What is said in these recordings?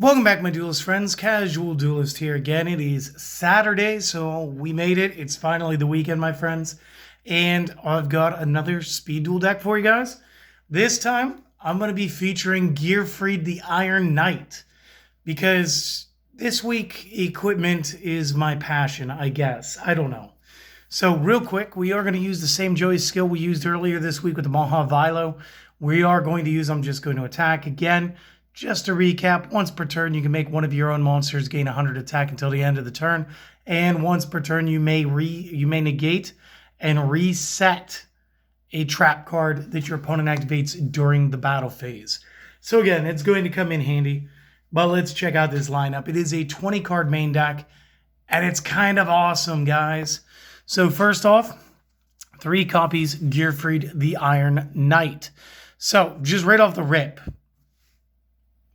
Welcome back, my duelist friends. Casual Duelist here again. It is Saturday, so we made it. It's finally the weekend, my friends. And I've got another speed duel deck for you guys. This time, I'm going to be featuring Gearfried the Iron Knight. Because this week, equipment is my passion, I guess. I don't know. So real quick, we are going to use the same Joey skill we used earlier this week with the Maha Vilo. We are going to use, I'm just going to attack again. Just to recap, once per turn, you can make one of your own monsters gain 100 attack until the end of the turn. And once per turn, you may negate and reset a trap card that your opponent activates during the battle phase. So again, it's going to come in handy. But let's check out this lineup. It is a 20-card main deck, and it's kind of awesome, guys. So first off, 3 copies Gearfried the Iron Knight. So just right off the rip,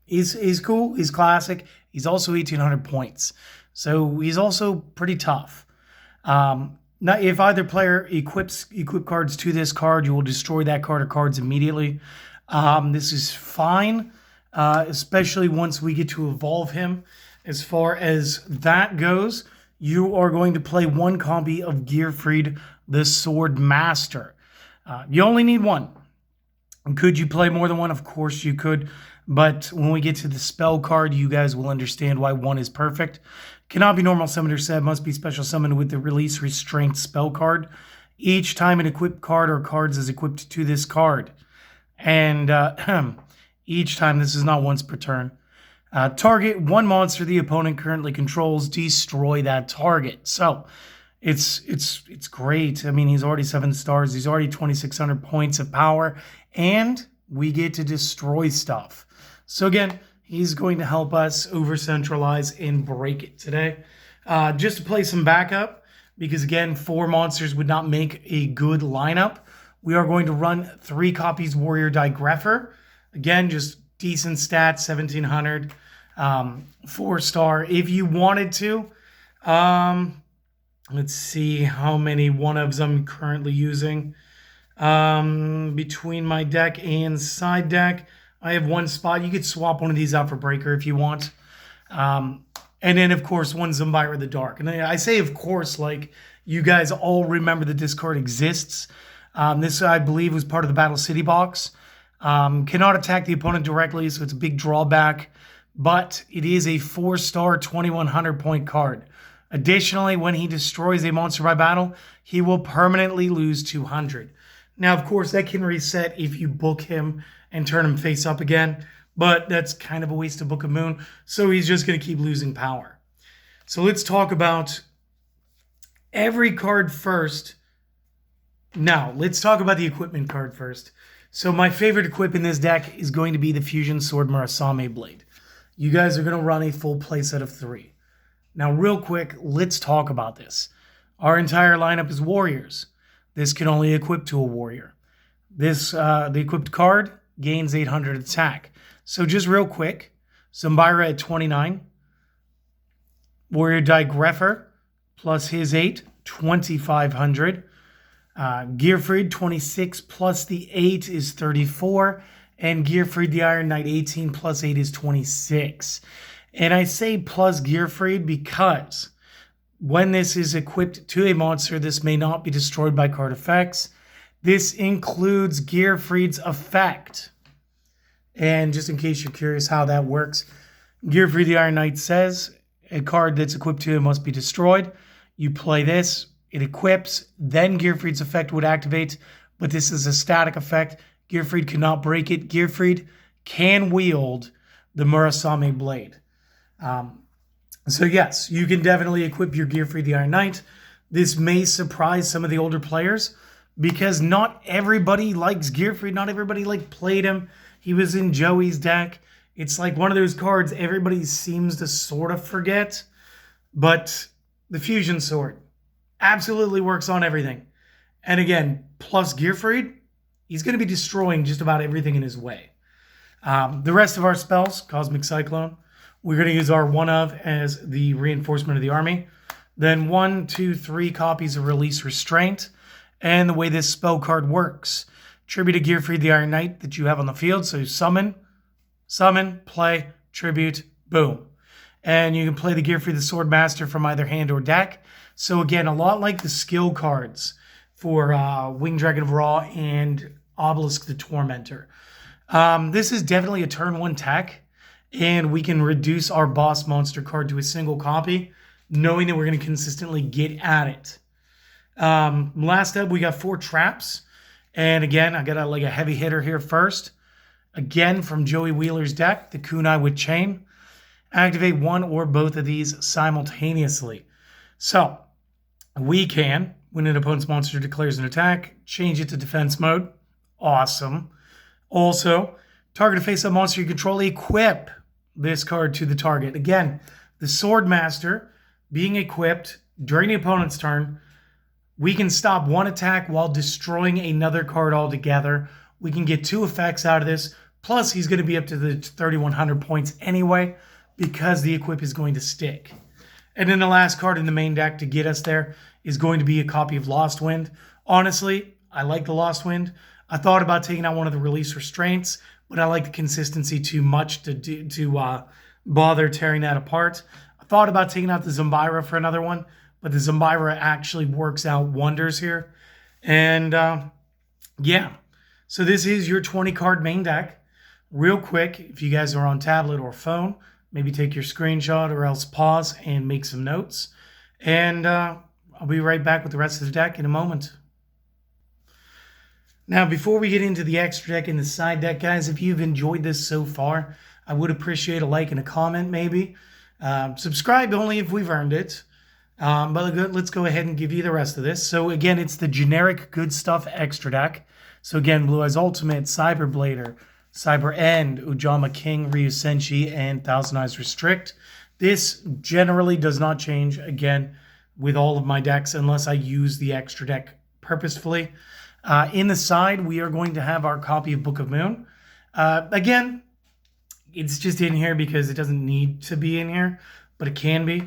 He's cool. He's classic. He's also 1,800 points. So he's also pretty tough. Now, if either player equip cards to this card, you will destroy that card or cards immediately. This is fine, especially once we get to evolve him. As far as that goes, you are going to play 1 copy of Gearfried the Sword Master. You only need 1. Could you play more than 1? Of course you could. But when we get to the spell card, you guys will understand why 1 is perfect. Cannot be normal summoned or said, must be special summoned with the release restraint spell card. Each time an equipped card or cards is equipped to this card. And each time, this is not once per turn. Target 1 monster the opponent currently controls, destroy that target. So it's great. I mean, he's already 7 stars. He's already 2,600 points of power. And we get to destroy stuff. So again, he's going to help us over-centralize and break it today. Just to play some backup, because again, 4 monsters would not make a good lineup. We are going to run 3 copies Warrior Digreffer. Again, just decent stats, 1,700, 4-star. If you wanted to, let's see how many one-ofs I'm currently using. Between my deck and side deck, I have 1 spot. You could swap one of these out for Breaker if you want. And then, of course, 1 Zumbira the Dark. And I say, of course, like you guys all remember that this card exists. This, I believe, was part of the Battle City box. Cannot attack the opponent directly, so it's a big drawback. But it is a 4-star, 2,100 point card. Additionally, when he destroys a monster by battle, he will permanently lose 200. Now, of course, that can reset if you book him and turn him face up again, but that's kind of a waste of Book of Moon, so he's just going to keep losing power. So let's talk about every card first. Now, let's talk about the equipment card first. So my favorite equip in this deck is going to be the Fusion Sword Murasame Blade. You guys are going to run a full playset of 3. Now, real quick, let's talk about this. Our entire lineup is warriors. This can only equip to a warrior. The equipped card gains 800 attack. So just real quick, Zumbira at 29. Warrior Digreffer plus his 8, 2,500. Gearfried 26 plus the 8 is 34. And Gearfried the Iron Knight 18 plus 8 is 26. And I say plus Gearfried because when this is equipped to a monster, this may not be destroyed by card effects. This includes Gearfried's effect. And just in case you're curious how that works, Gearfried the Iron Knight says a card that's equipped to it must be destroyed. You play this, it equips, then Gearfried's effect would activate, but this is a static effect. Gearfried cannot break it. Gearfried can wield the Murasame Blade. So yes, you can definitely equip your Gearfried the Iron Knight. This may surprise some of the older players because not everybody likes Gearfried. Not everybody played him. He was in Joey's deck. It's like one of those cards everybody seems to sort of forget. But the Fusion Sword absolutely works on everything. And again, plus Gearfried, he's going to be destroying just about everything in his way. The rest of our spells, Cosmic Cyclone, we're going to use our one of as the reinforcement of the army. Then 1, 2, 3 copies of Release Restraint. And the way this spell card works. Tribute to Gearfried the Iron Knight that you have on the field. So summon, play, tribute, Boom. And you can play the Gearfried the Swordmaster from either hand or deck. So again, a lot like the skill cards for Winged Dragon of Ra and Obelisk the Tormentor. This is definitely a turn 1 tech, and we can reduce our boss monster card to a single copy, knowing that we're going to consistently get at it. Last up, we got 4 traps. And again, I got a heavy hitter here first. Again, from Joey Wheeler's deck, the Kunai with Chain. Activate one or both of these simultaneously. So, we can, when an opponent's monster declares an attack, change it to defense mode. Awesome. Also, target a face-up monster you control, equip this card to the target. Again, the Swordmaster being equipped during the opponent's turn, we can stop one attack while destroying another card altogether. We can get 2 effects out of this. Plus, he's going to be up to the 3,100 points anyway, because the equip is going to stick. And then the last card in the main deck to get us there is going to be a copy of Lost Wind. Honestly, I like the Lost Wind. I thought about taking out one of the release restraints, but I like the consistency too much to bother tearing that apart. I thought about taking out the Zombira for another one, but the Zombira actually works out wonders here. And yeah, so this is your 20 card main deck. Real quick, if you guys are on tablet or phone, maybe take your screenshot or else pause and make some notes. And I'll be right back with the rest of the deck in a moment. Now, before we get into the extra deck and the side deck, guys, if you've enjoyed this so far, I would appreciate a like and a comment maybe. Subscribe only if we've earned it. But let's go ahead and give you the rest of this. So again, it's the generic good stuff extra deck. So again, Blue Eyes Ultimate, Cyberblader, Cyber End, Ujama King, Ryu Senshi, and Thousand Eyes Restrict. This generally does not change, again, with all of my decks unless I use the extra deck purposefully. In the side, we are going to have our copy of Book of Moon. Again, it's just in here because it doesn't need to be in here, but it can be.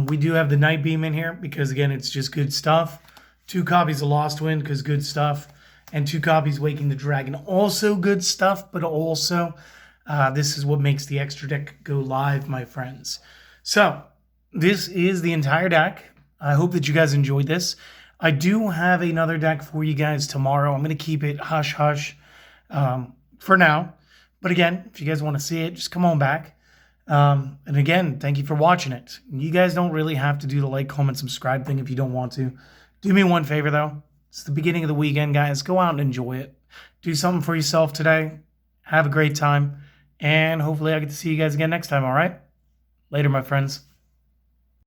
We do have the Night Beam in here because, again, it's just good stuff. 2 copies of Lost Wind because good stuff. And 2 copies Waking the Dragon. Also good stuff, but also this is what makes the extra deck go live, my friends. So, this is the entire deck. I hope that you guys enjoyed this. I do have another deck for you guys tomorrow. I'm going to keep it hush-hush for now. But again, if you guys want to see it, just come on back. And again, thank you for watching it. You guys don't really have to do the like, comment, subscribe thing if you don't want to. Do me one favor, though. It's the beginning of the weekend, guys. Go out and enjoy it. Do something for yourself today. Have a great time. And hopefully I get to see you guys again next time, all right? Later, my friends.